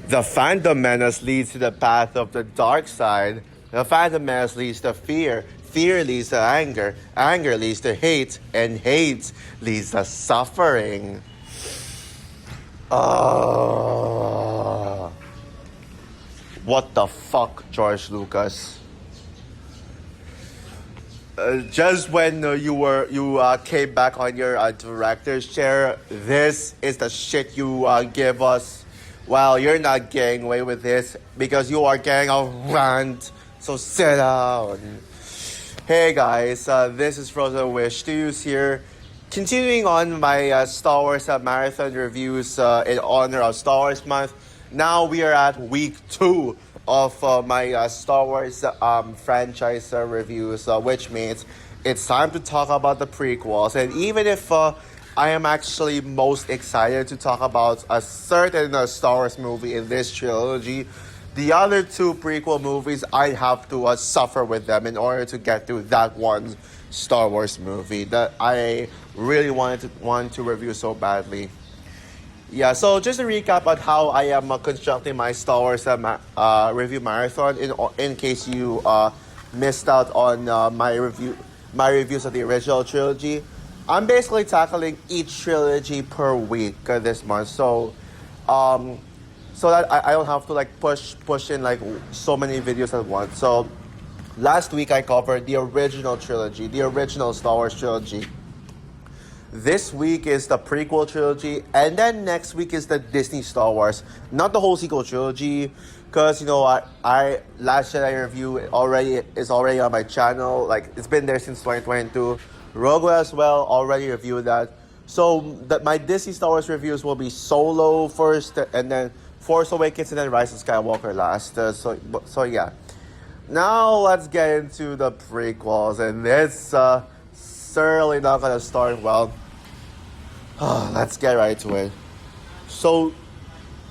The Phantom Menace leads to the path of the dark side. The Phantom Menace leads to fear. Fear leads to anger. Anger leads to hate. And hate leads to suffering. What the fuck, George Lucas? Just when you came back on your director's chair, this is the shit you give us. Well, you're not getting away with this because you are getting a rant. So sit down. Hey guys, this is Frozen Wish Studios here. Continuing on my Star Wars marathon reviews in honor of Star Wars Month. Now we are at week 2 of my Star Wars franchise reviews, which means it's time to talk about the prequels. And even if I am actually most excited to talk about a certain Star Wars movie in this trilogy, the other 2 prequel movies, I have to suffer with them in order to get through that one Star Wars movie that I really want to review so badly. Yeah, so just to recap on how I am constructing my Star Wars review marathon, in case you missed out on my reviews of the original trilogy. I'm basically tackling each trilogy per week this month, so that I don't have to like push in like so many videos at once. So last week I covered the original trilogy, the original Star Wars trilogy. This week is the prequel trilogy, and then next week is the Disney Star Wars, not the whole sequel trilogy, because I Last Jedi review is already on my channel. Like, it's been there since 2022. Rogue as well, already reviewed that. So my Disney Star Wars reviews will be Solo first, and then Force Awakens, and then Rise of Skywalker last. So yeah. Now let's get into the prequels, and it's certainly not gonna start well. Let's get right to it. So,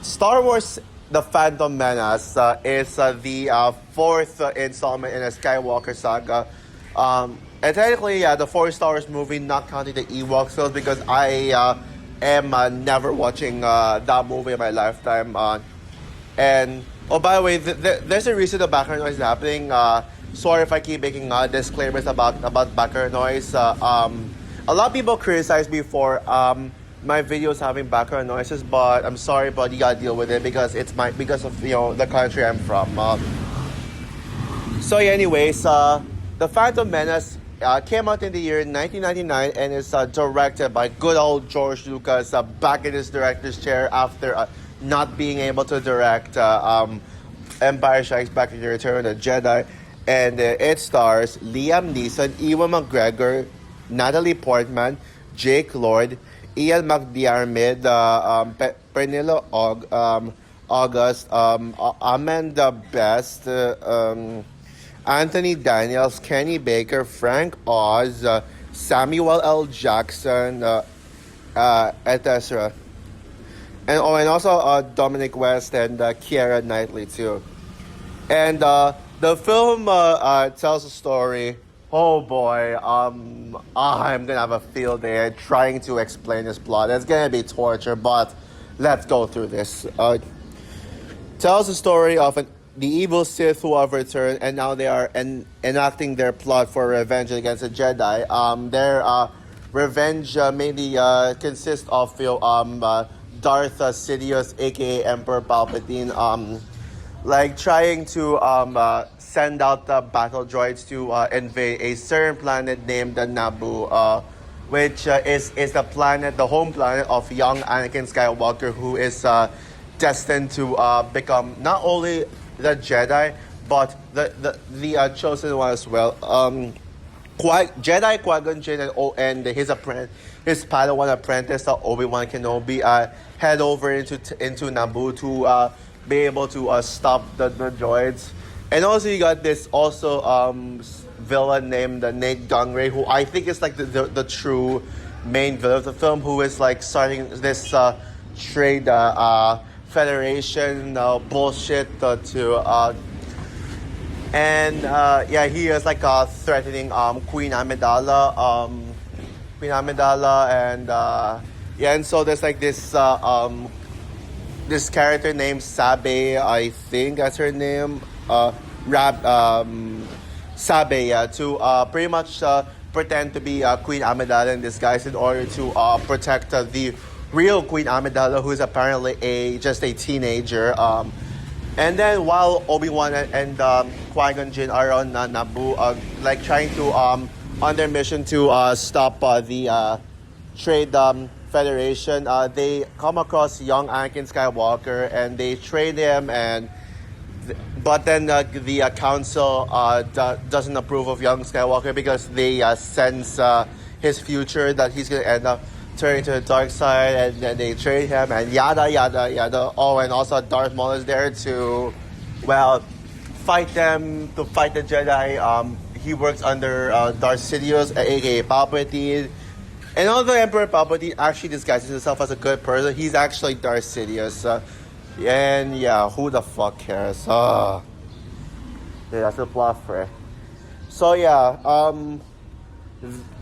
Star Wars: The Phantom Menace is the 4th installment in a Skywalker saga. And technically, the 4th Star Wars movie, not counting the Ewok films, because I am never watching that movie in my lifetime. And oh, by the way, there's a reason the background noise is happening. Sorry if I keep making disclaimers about background noise. A lot of people criticize me for my videos having background noises, but I'm sorry, but you gotta deal with it because because of the country I'm from. So yeah, anyways, The Phantom Menace came out in the year 1999 and is directed by good old George Lucas, back in his director's chair after not being able to direct Empire Strikes Back and Return of the Jedi. And it stars Liam Neeson, Ewan McGregor, Natalie Portman, Jake Lord, Ian McDiarmid, Pernilla August, Amanda Best, Anthony Daniels, Kenny Baker, Frank Oz, Samuel L. Jackson, etc. And also Dominic West and Keira Knightley too. And the film tells a story. Oh boy, I'm gonna have a field day trying to explain this plot. It's gonna be torture, but let's go through this. Tells the story of the evil Sith who have returned, and now they are enacting their plot for revenge against the Jedi. Their revenge mainly consists of Darth Sidious, aka Emperor Palpatine, trying to send out the battle droids to invade a certain planet named Naboo, which is the home planet of young Anakin Skywalker, who is destined to become not only the Jedi, but the chosen one as well. Jedi Qui-Gon Jinn and his Padawan apprentice Obi-Wan Kenobi head over into Naboo to be able to stop the droids. And also you got this villain named Nate Gunray, who I think is like the true main villain of the film, who is like starting this trade federation bullshit he is like threatening Queen Amidala, and so there's like this this character named Sabe, I think that's her name. Rab Sabe, yeah, to pretty much pretend to be Queen Amidala in disguise in order to protect the real Queen Amidala, who is apparently just a teenager. And then while Obi-Wan and Qui-Gon Jinn are on Naboo, like trying to on their mission to stop the Trade Federation, they come across young Anakin Skywalker and they trade him, but then the council doesn't approve of young Skywalker because they sense his future, that he's gonna end up turning to the dark side, and then they trade him and yada yada yada. Oh, and also Darth Maul is there to, well, fight them, to fight the Jedi. He works under Darth Sidious, aka Palpatine. And although Emperor Palpatine actually disguises himself as a good person, he's actually Darth Sidious. And yeah, who the fuck cares? Yeah, that's a plot for it. So yeah,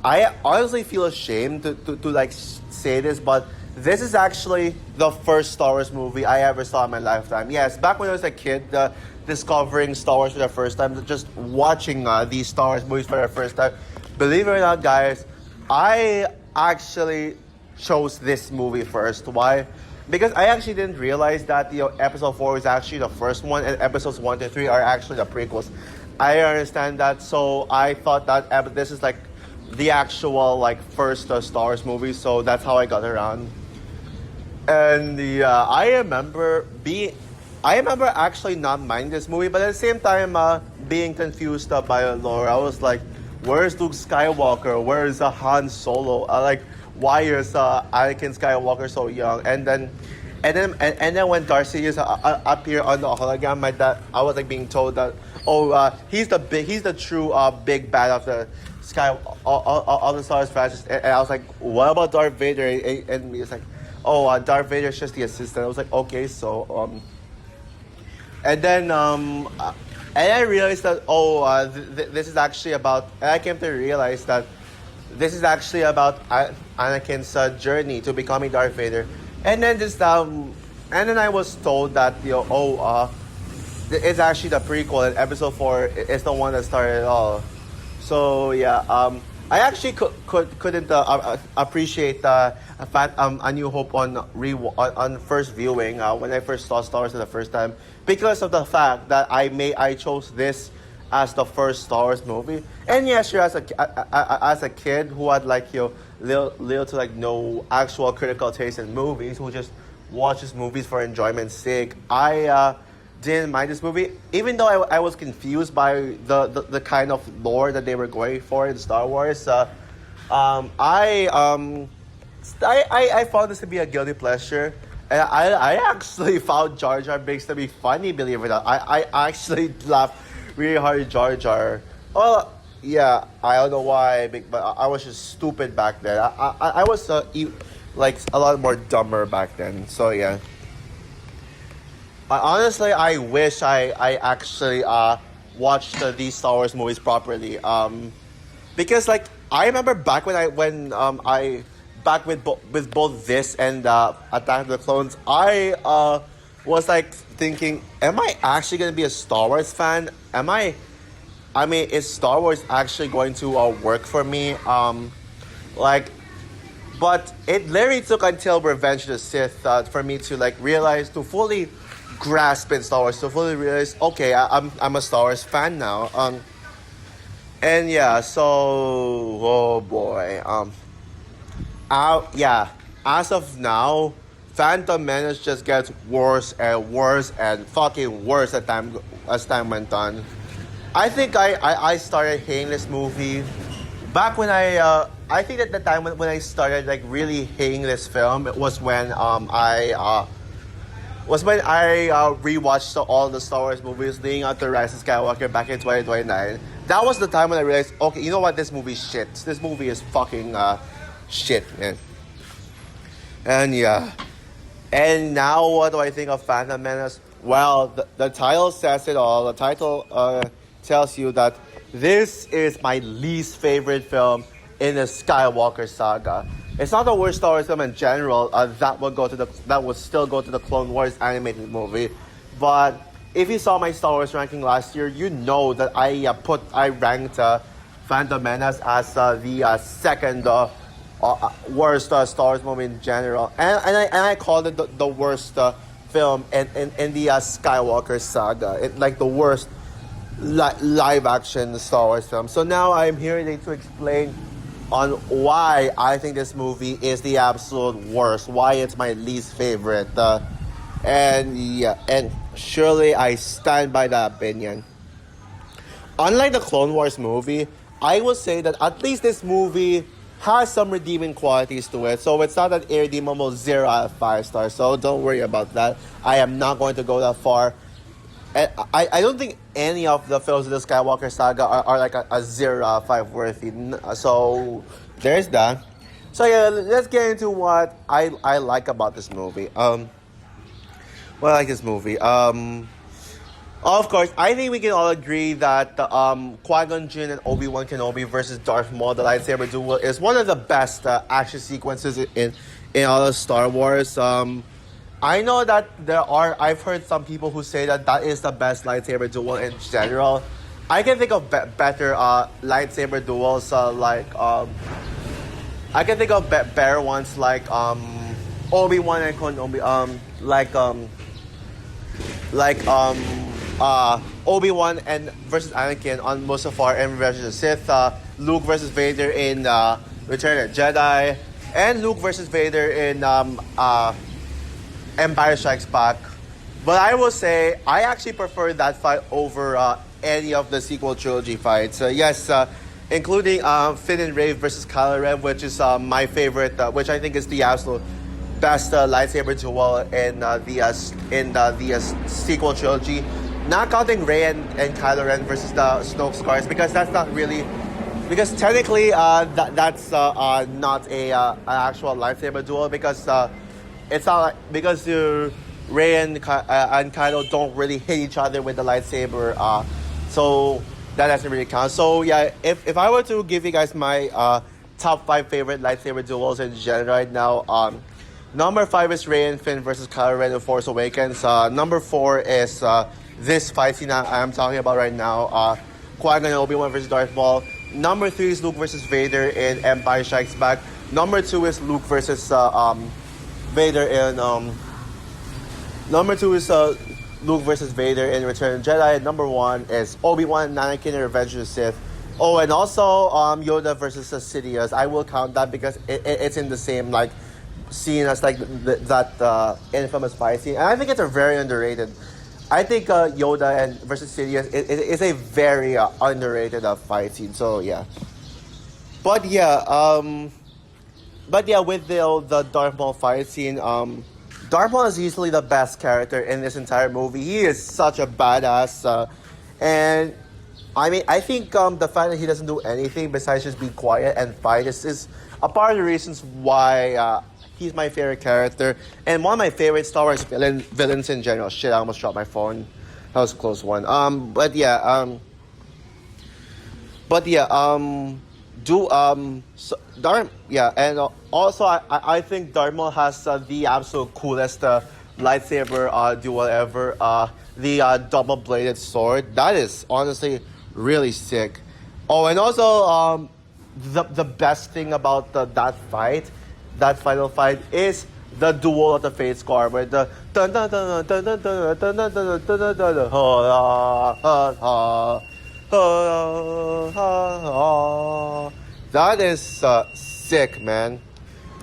I honestly feel ashamed to like say this, but this is actually the first Star Wars movie I ever saw in my lifetime. Yes, back when I was a kid, discovering Star Wars for the first time, just watching these Star Wars movies for the first time. Believe it or not, guys, I actually chose this movie first. Why? Because I actually didn't realize that episode 4 is actually the first one, and episodes 1 to 3 are actually the prequels. I understand that, so I thought that this is like the actual like first Star Wars movie, so that's how I got around. And I remember actually not minding this movie, but at the same time being confused by the lore. I was like, where's Luke Skywalker? Where's Han Solo? Why is Anakin Skywalker so young? And then when Darth Sidious appeared on the hologram, I was like being told that he's the true big bad of the of the Star Wars franchise. And I was like, what about Darth Vader? And it's like, Darth Vader is just the assistant. I was like, okay, so and I realized that this is actually about. And I came to realize that this is actually about Anakin's journey to becoming Darth Vader. And then I was told that it's actually the prequel, and episode 4 is the one that started it all. So yeah, I actually couldn't appreciate A New Hope on first viewing when I first saw Star Wars for the first time, because of the fact that I chose this as the first Star Wars movie. And yes, sure, as a kid who had little to no actual critical taste in movies, who just watches movies for enjoyment's sake, I didn't mind this movie, even though I was confused by the kind of lore that they were going for in Star Wars. I found this to be a guilty pleasure. And I actually found Jar Jar Binks to be funny, believe it or not. I actually laughed really hard at Jar Jar. Well, yeah, I don't know why, but I was just stupid back then. I was a lot more dumber back then. So yeah. Honestly, I wish I actually watched these Star Wars movies properly. Because I remember back when I with both this and Attack of the Clones, I was thinking, am I actually gonna be a Star Wars fan? Is Star Wars actually going to work for me? But it literally took until Revenge of the Sith for me to realize, to fully grasp in Star Wars, to fully realize, okay, I'm a Star Wars fan now. And yeah, so oh boy, as of now, Phantom Menace just gets worse and worse and fucking worse as time went on. I think I started hating this movie back when I think at the time when I started really hating this film, it was when I rewatched all the Star Wars movies leading up to Rise of Skywalker back in 2029. That was the time when I realized, okay, you know what, this movie's shit. This movie is fucking shit, man. And yeah. And now what do I think of Phantom Menace? Well, the title says it all. The title tells you that this is my least favorite film in the Skywalker saga. It's not the worst Star Wars film in general. That would still go to the Clone Wars animated movie. But if you saw my Star Wars ranking last year, you know that I ranked Phantom Menace as the second worst Star Wars movie in general, and I called it the worst film in the Skywalker saga. Like the worst live action Star Wars film. So now I'm here today to explain on why I think this movie is the absolute worst, why it's my least favorite, and surely I stand by that opinion. Unlike the Clone Wars movie, I will say that at least this movie has some redeeming qualities to it. So it's not an irredeemable 0 out of 5 stars. So don't worry about that. I am not going to go that far. And I don't think any of the films of the Skywalker saga are like a 0 out of 5 worthy. So there's that. So yeah, let's get into what I like about this movie. What I like this movie. Of course, I think we can all agree that Qui-Gon Jinn and Obi-Wan Kenobi versus Darth Maul, the lightsaber duel, is one of the best action sequences in all of Star Wars. I know that I've heard some people who say that is the best lightsaber duel in general. I can think of better lightsaber duels, I can think of better ones like Obi-Wan and Kenobi, Obi-Wan and versus Anakin on Mustafar and Revenge of the Sith, Luke versus Vader in Return of the Jedi, and Luke versus Vader in Empire Strikes Back. But I will say I actually prefer that fight over any of the sequel trilogy fights. Including Finn and Rey versus Kylo Ren, which is my favorite, which I think is the absolute best lightsaber duel in the sequel trilogy. Not counting Rey and Kylo Ren versus the Snoke Scars, because that's not really, because technically that's not a an actual lightsaber duel, because it's not like, because Rey and Kylo don't really hit each other with the lightsaber, so that doesn't really count. So yeah, if I were to give you guys my top 5 favorite lightsaber duels in general right now, number 5 is Rey and Finn versus Kylo Ren in Force Awakens. Number 4 is this fight scene I'm talking about right now, Qui-Gon and Obi-Wan versus Darth Maul. Number 3 is Luke versus Vader in Empire Strikes Back. Number 2 is Luke versus Vader in Number 2 is Luke versus Vader in Return of the Jedi. Number 1 is Obi-Wan and Anakin in Revenge of the Sith. Oh, and also Yoda versus Sidious. I will count that because it's in the same like scene as like that infamous fight scene, and I think it's a very underrated. I think Yoda and versus Sidious is a very underrated fight scene. So yeah, but yeah, with the Darth Maul fight scene, Darth Maul is easily the best character in this entire movie. He is such a badass, and I mean, I think the fact that he doesn't do anything besides just be quiet and fight is a part of the reasons why he's my favorite character and one of my favorite Star Wars villains in general. Shit, I almost dropped my phone. That was a close one. Also I think Darth Maul has the absolute coolest lightsaber duel ever. The double-bladed sword. That is honestly really sick. Oh, and also the best thing about that final fight is the duel of the Fate Scar, where the dun dun dun dun dun dun dun dun dun dun dun dun. That is sick, man.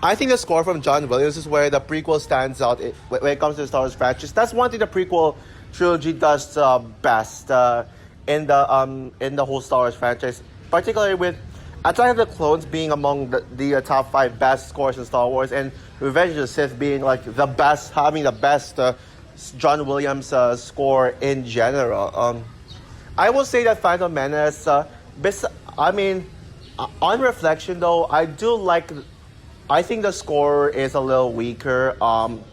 I think the score from John Williams is where the prequel stands out when it comes to the Star Wars franchise. That's one thing the prequel trilogy does best in the whole Star Wars franchise, particularly with Attack of the Clones being among the top 5 best scores in Star Wars, and Revenge of the Sith being like the best, having the best John Williams score in general. I will say that Phantom Menace, on reflection though, I think the score is a little weaker than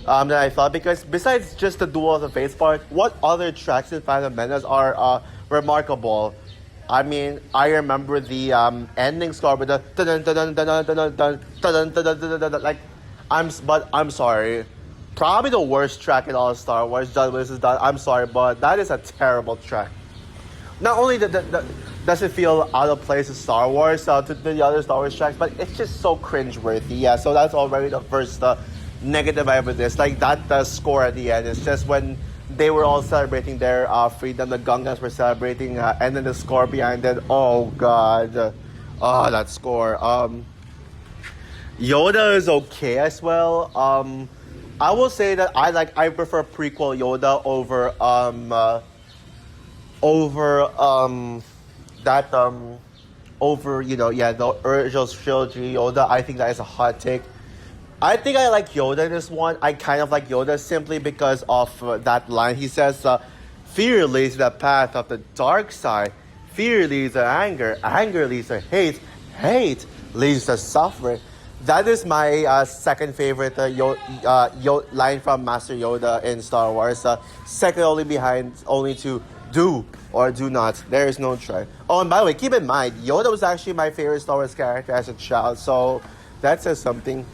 I thought, because besides just the duel of the face part, what other tracks in Phantom Menace are remarkable? I mean, I remember the ending score with the dun dun dun dun dun dun dun dun dun dun dun dun, like but I'm sorry. Probably the worst track in all of Star Wars. John Williams has done. I'm sorry, but that is a terrible track. Not only does it feel out of place in Star Wars to the other Star Wars tracks, but it's just so cringeworthy. Yeah, so that's already the first negative I have with this. Like that score at the end. It's just when they were all celebrating their freedom, the Gungans were celebrating, and then the score behind it. Oh God, oh that score. Yoda is okay as well. I will say that I prefer prequel Yoda over the original trilogy Yoda. I think that is a hot take. I think I like Yoda in this one. I kind of like Yoda simply because of that line. He says, "Fear leads to the path of the dark side. Fear leads to anger. Anger leads to hate. Hate leads to suffering." That is my second favorite line from Master Yoda in Star Wars. Second only to do or do not. There is no try. Oh, and by the way, keep in mind, Yoda was actually my favorite Star Wars character as a child. So that says something.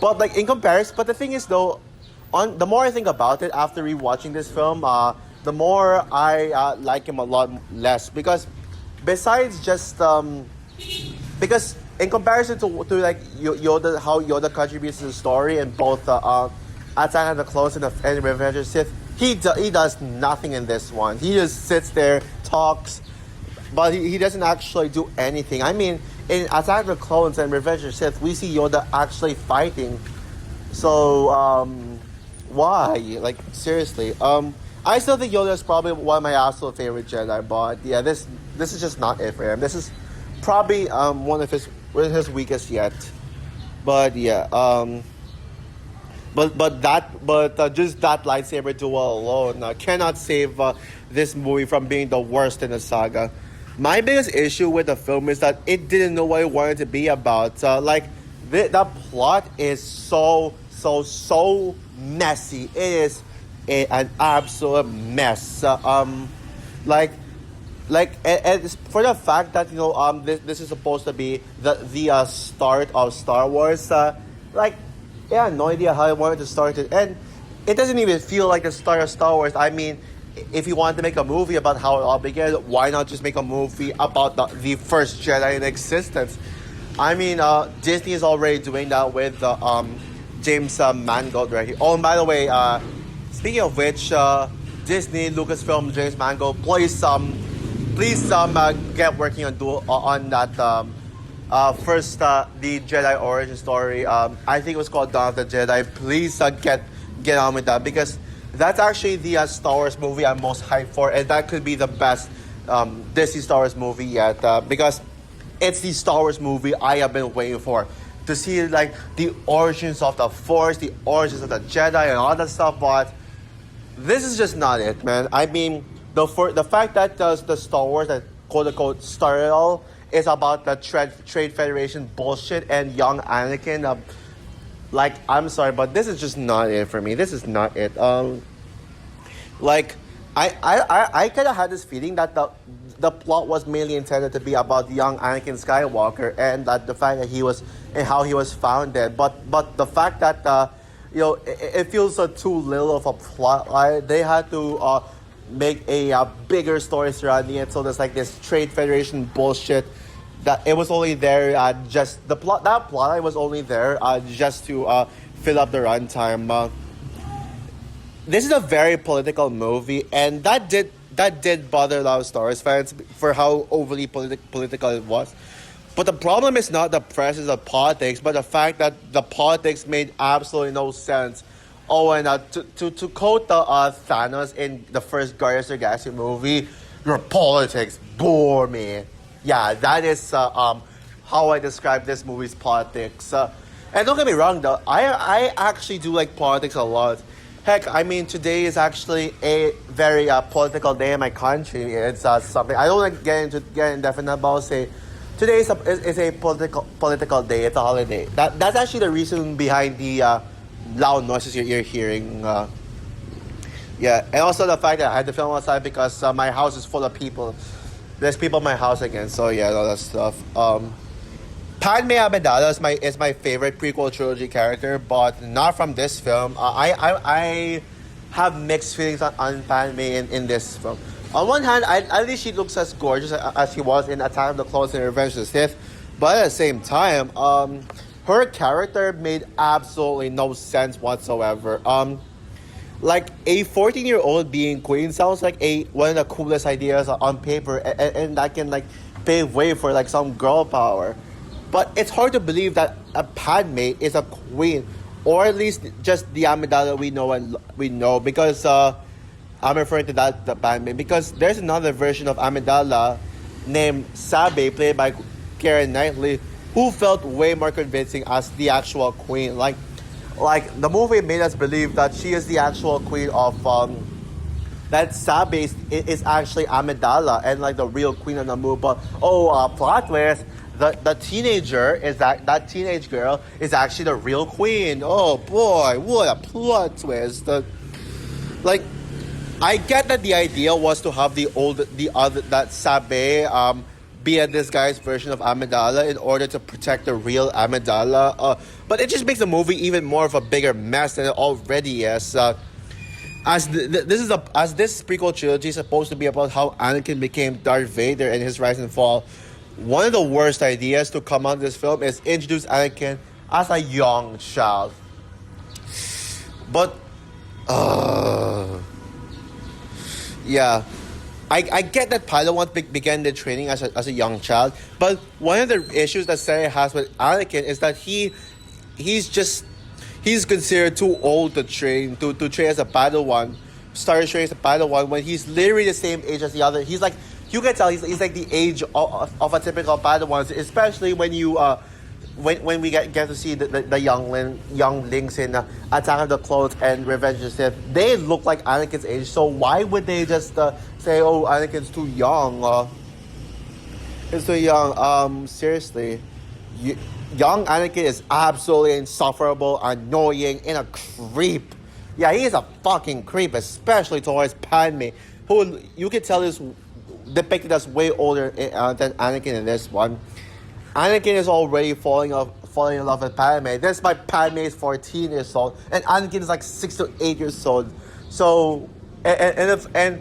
But like in comparison, but the thing is though, the more I think about it after rewatching this film, the more I like him a lot less because besides just because in comparison to like Yoda, how Yoda contributes to the story in both Attack of the Clones and Revenge of the Sith, he does nothing in this one. He just sits there, talks, but he doesn't actually do anything. I mean, in Attack of the Clones and Revenge of the Sith, we see Yoda actually fighting. So why? Like seriously, I still think Yoda is probably one of my absolute favorite Jedi, but yeah, this is just not it for him. This is probably one of his weakest yet. But yeah, just that lightsaber duel alone cannot save this movie from being the worst in the saga. My biggest issue with the film is that it didn't know what it wanted to be about. The plot is so messy. It is an absolute mess. And it's for the fact that this is supposed to be the start of Star Wars. I had no idea how I wanted to start it, and it doesn't even feel like the start of Star Wars. I mean, if you wanted to make a movie about how it all began, why not just make a movie about the first Jedi in existence? I mean, Disney is already doing that with James Mangold right here. Oh, and by the way, speaking of which, Disney, Lucasfilm, James Mangold, please get working on that first the Jedi origin story. I think it was called Dawn of the Jedi. Please get on with that because that's actually the Star Wars movie I'm most hyped for, and that could be the best Disney Star Wars movie yet because it's the Star Wars movie I have been waiting for to see like the origins of the Force, the origins of the Jedi, and all that stuff. But this is just not it, man. I mean, the fact that the Star Wars that quote unquote started all is about the Trade Federation bullshit and young Anakin. I'm sorry, but this is just not it for me. This is not it. I kind of had this feeling that the plot was mainly intended to be about young Anakin Skywalker and that the fact that he was and how he was founded. But the fact that it feels too little of a plot. They had to make a bigger story surrounding it. So there's like this Trade Federation bullshit. That it was only there just the plot. That plot was only there just to fill up the runtime. This is a very political movie, and that did bother a lot of Star Wars fans for how overly political it was. But the problem is not the presence of politics, but the fact that the politics made absolutely no sense. Oh, and to quote Thanos in the first Guardians of the Galaxy movie, your politics bore me. Yeah, that is how I describe this movie's politics. And don't get me wrong, though. I actually do like politics a lot. Heck, I mean, today is actually a very political day in my country. It's something I don't want to get indefinite about. Say, today is a political day. It's a holiday. That's actually the reason behind the loud noises you're hearing. Yeah, and also the fact that I had to film outside because my house is full of people. there's people in my house again. So yeah, all that stuff. Padme Amidala is my favorite prequel trilogy character, but not from this film. I have mixed feelings on Padme in this film. On one hand, at least she looks as gorgeous as she was in Attack of the Clones and Revenge of the Sith, but at the same time, her character made absolutely no sense whatsoever. Like a 14-year-old being queen sounds like one of the coolest ideas on paper, and that can like pave way for like some girl power. But it's hard to believe that a Padme is a queen, or at least just the Amidala we know because I'm referring to that the Padme because there's another version of Amidala named Sabe, played by Keira Knightley, who felt way more convincing as the actual queen. Like the movie made us believe that she is the actual queen of that Sabe is actually Amidala and like the real queen of the movie. But plot twist. The teenager is that teenage girl is actually the real queen. Oh boy, what a plot twist! Like, I get that the idea was to have that Sabe be a disguised version of Amidala in order to protect the real Amidala. But it just makes the movie even more of a bigger mess than it already is. As this prequel trilogy is supposed to be about how Anakin became Darth Vader and his rise and fall. One of the worst ideas to come out of this film is introduce Anakin as a young child. But, yeah. I get that Padawan began their training as a young child, but one of the issues that Sarah has with Anakin is that he's considered too old to train as a Padawan. Started training as a Padawan when he's literally the same age as the other. He's like, you can tell he's like the age of a typical Padawan, especially when you when we get to see the younglings in Attack of the Clones and Revenge of the Sith. They look like Anakin's age, so why would they just say, oh, Anakin's too young? He's too young. Seriously, young Anakin is absolutely insufferable, annoying, and a creep. Yeah, he is a fucking creep, especially towards Padme, who you can tell is depicted as way older than Anakin in this one. Anakin is already falling in love with Padme. This my Padme is 14 years old, and Anakin is like 6 to 8 years old. So, and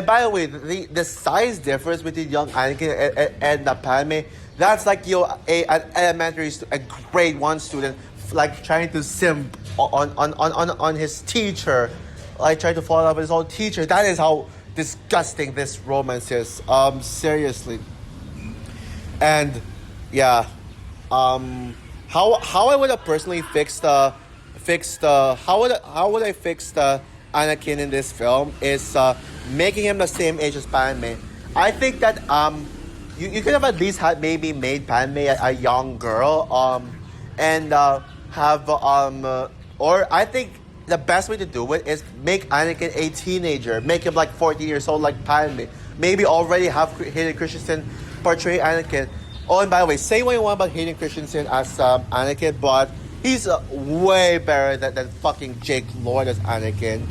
by the way, the size difference between young Anakin and the Padme, that's like a grade 1 student like trying to simp on his teacher, like trying to fall in love with his own teacher. That is how disgusting this romance is. Seriously. And yeah, how I would have personally fixed how would I fix the Anakin in this film is making him the same age as Padme. I think that you could have at least maybe made Padme a young girl and have or I think the best way to do it is make Anakin a teenager, make him like 14 years old like Padme. Maybe already have Hayden Christensen portray Anakin. Oh, and by the way, say what you want about Hayden Christensen as Anakin, but he's way better than fucking Jake Lloyd as Anakin.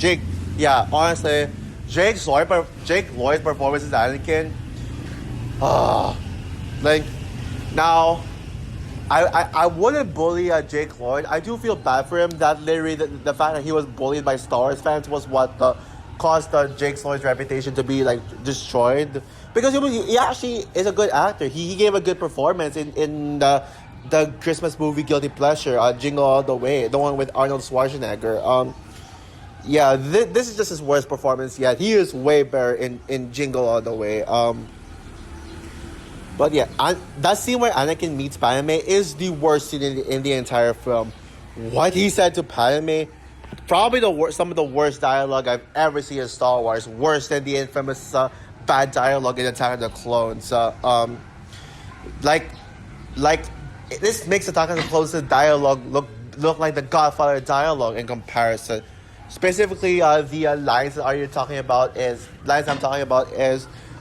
Honestly, Jake Lloyd's performance as Anakin, now, I wouldn't bully Jake Lloyd. I do feel bad for him. That literally the fact that he was bullied by Star Wars fans was what caused Jake Lloyd's reputation to be like destroyed. Because he actually is a good actor. He gave a good performance in the Christmas movie Guilty Pleasure, Jingle All the Way, the one with Arnold Schwarzenegger. This is just his worst performance yet. He is way better in Jingle All the Way. But yeah, that scene where Anakin meets Padme is the worst scene in the entire film. What he said to Padme, probably some of the worst dialogue I've ever seen in Star Wars. Worse than the infamous bad dialogue in Attack of the Clones. This makes Attack of the Clones dialogue look like the Godfather dialogue in comparison. Specifically, the lines I'm talking about is,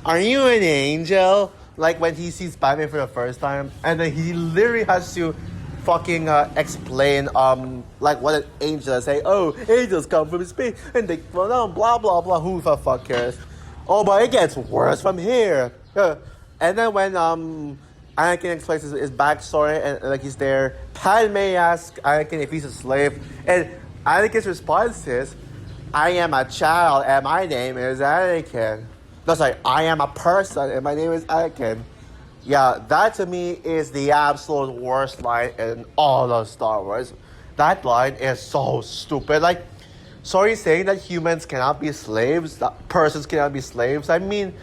"Are you an angel?" Like when he sees Padme for the first time, and then he literally has to fucking explain like what an angel is. Say, oh, angels come from space and they fall down, blah blah blah. Who the fuck cares? Oh, but it gets worse from here. Yeah. And then when Anakin explains his backstory and like he's there, Padme asks Anakin if he's a slave, and Anakin's response is, "I am a child and my name is Anakin." No, sorry, I am a person and my name is Anakin. Yeah, that to me is the absolute worst line in all of Star Wars. That line is so stupid. Like, sorry, saying that humans cannot be slaves, that persons cannot be slaves. I mean,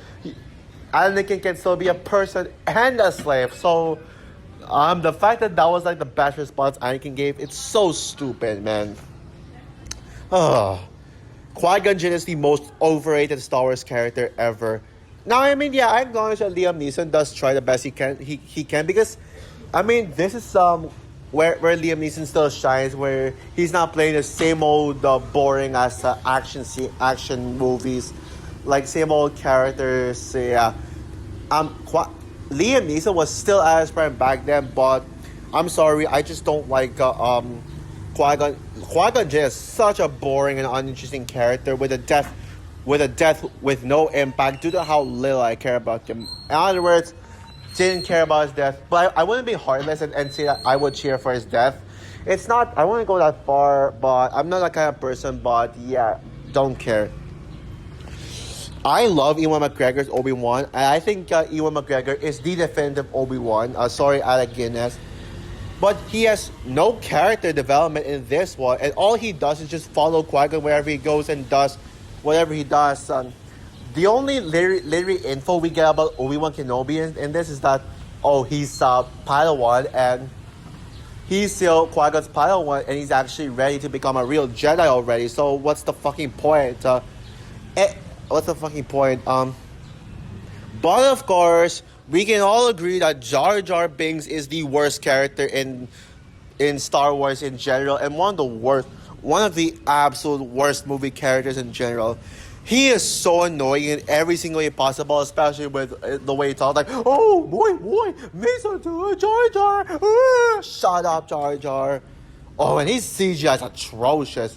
Anakin can still be a person and a slave. So, the fact that that was like the best response Anakin gave, it's so stupid, man. Oh. Qui-Gon Jinn is the most overrated Star Wars character ever. Now, I mean, yeah, I acknowledge that Liam Neeson does try the best he can. He can because, I mean, this is where Liam Neeson still shines, where he's not playing the same old boring as action movies, like same old characters. Yeah, Liam Neeson was still at his prime back then, but I'm sorry, I just don't like Qui-Gon. Qui-Gon Jinn is such a boring and uninteresting character with a death with no impact due to how little I care about him. In other words, didn't care about his death, but I wouldn't be heartless and say that I would cheer for his death. It's not, I wouldn't go that far, but I'm not that kind of person, but yeah, don't care. I love Ewan McGregor's Obi-Wan, and I think Ewan McGregor is the definitive Obi-Wan. Sorry, Alec Guinness. But he has no character development in this one, and all he does is just follow Qui-Gon wherever he goes and does whatever he does. The only literary info we get about Obi-Wan Kenobi in this is that, oh, he's Padawan, and he's still Qui-Gon's Padawan, and he's actually ready to become a real Jedi already. So what's the fucking point? What's the fucking point? But of course, we can all agree that Jar Jar Binks is the worst character in Star Wars in general, and one of the absolute worst movie characters in general. He is so annoying in every single way possible, especially with the way he talks, like, "Oh boy, Mesa to Jar Jar, shut up, Jar Jar." Oh, and his CGI is atrocious.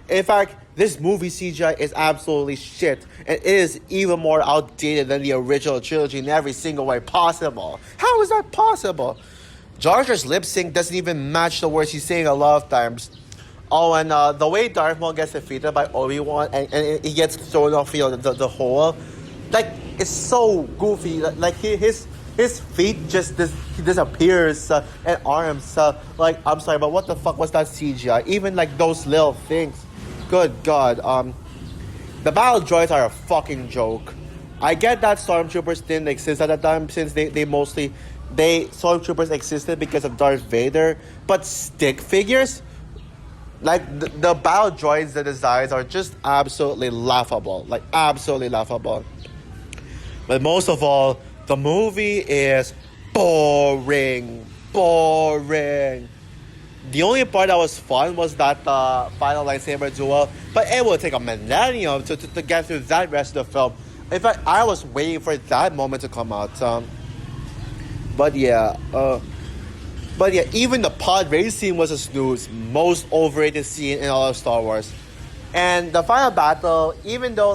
In fact, this movie CGI is absolutely shit, and it is even more outdated than the original trilogy in every single way possible. How is that possible? Jar Jar's lip sync doesn't even match the words he's saying a lot of times. Oh, and the way Darth Maul gets defeated by Obi-Wan and he gets thrown off the hole, like, it's so goofy. Like, his feet just disappears and arms. Like, I'm sorry, but what the fuck was that CGI? Even like those little things. Good God. The battle droids are a fucking joke. I get that stormtroopers didn't exist at the time since stormtroopers existed because of Darth Vader, but stick figures, like the battle droids, the designs are just absolutely laughable. Like, absolutely laughable. But most of all, the movie is boring. The only part that was fun was that final lightsaber duel, but it will take a millennium to get through that rest of the film. In fact, I was waiting for that moment to come out. But yeah, even the pod race scene was a snooze. Most overrated scene in all of Star Wars. And the final battle, even though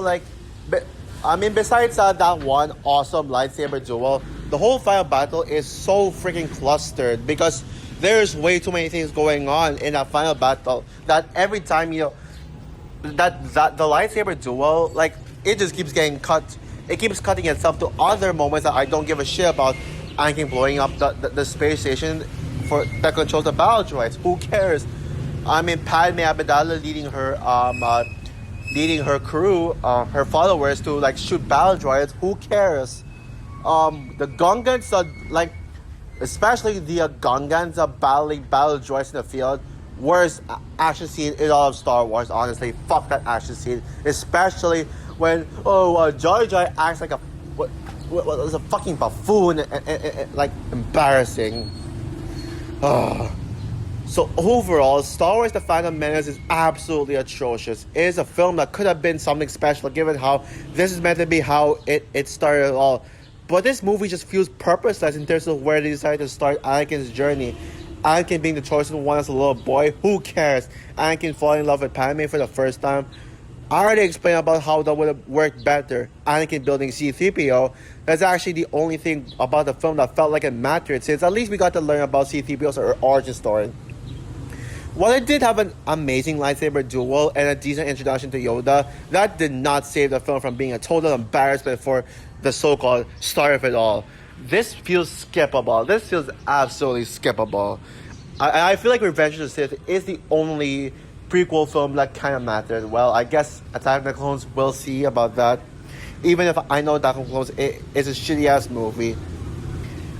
besides that one awesome lightsaber duel, the whole final battle is so freaking clustered because there's way too many things going on in that final battle that every time that the lightsaber duel, like, it just keeps getting cut. It keeps cutting itself to other moments that I don't give a shit about. Anakin blowing up the space station that controls the battle droids. Who cares? I mean, Padme Amidala leading her crew, her followers to like shoot battle droids. Who cares? The Gungans are especially the Gungans are battling battle droids in the field. Worst action scene in all of Star Wars, honestly. Fuck that action scene. Especially when Jar Jar acts like what was a fucking buffoon and like embarrassing. So overall, Star Wars The Phantom Menace is absolutely atrocious. It is a film that could have been something special given how this is meant to be how it started all. But this movie just feels purposeless in terms of where they decided to start Anakin's journey. Anakin being the chosen one as a little boy, who cares? Anakin falling in love with Padme for the first time. I already explained about how that would have worked better. Anakin building C-3PO. That's actually the only thing about the film that felt like it mattered, since at least we got to learn about C-3PO's origin story. While it did have an amazing lightsaber duel and a decent introduction to Yoda, that did not save the film from being a total embarrassment for the so-called star of it all. This feels skippable. This feels absolutely skippable. I feel like Revenge of the Sith is the only prequel film that kind of mattered. Well, I guess Attack of the Clones, we'll see about that. Even if I know Attack of the Clones is a shitty-ass movie.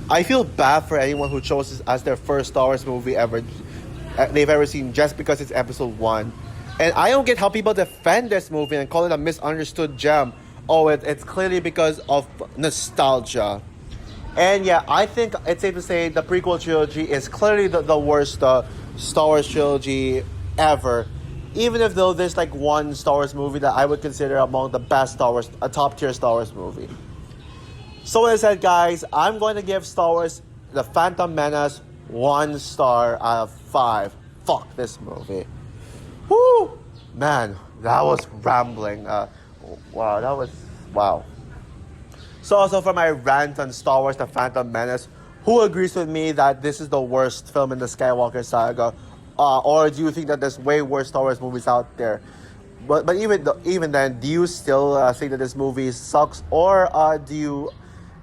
I feel bad for anyone who chose this as their first Star Wars movie they've ever seen, just because it's episode 1. And I don't get how people defend this movie and call it a misunderstood gem. Oh, it's clearly because of nostalgia. And yeah, I think it's safe to say the prequel trilogy is clearly the worst Star Wars trilogy ever. Even if though there's like one Star Wars movie that I would consider among the best Star Wars, a top tier Star Wars movie. So with that said, guys, I'm going to give Star Wars The Phantom Menace 1 star out of 5. Fuck this movie. Woo! Man, that was rambling. Wow. So also for my rant on Star Wars The Phantom Menace, who agrees with me that this is the worst film in the Skywalker saga? Or do you think that there's way worse Star Wars movies out there? But even then, do you still think that this movie sucks? Or do you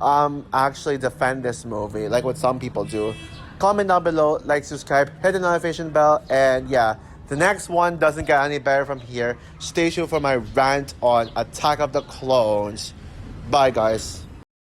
actually defend this movie like what some people do? Comment down below, like, subscribe, hit the notification bell, and yeah, the next one doesn't get any better from here. Stay tuned for my rant on Attack of the Clones. Bye, guys.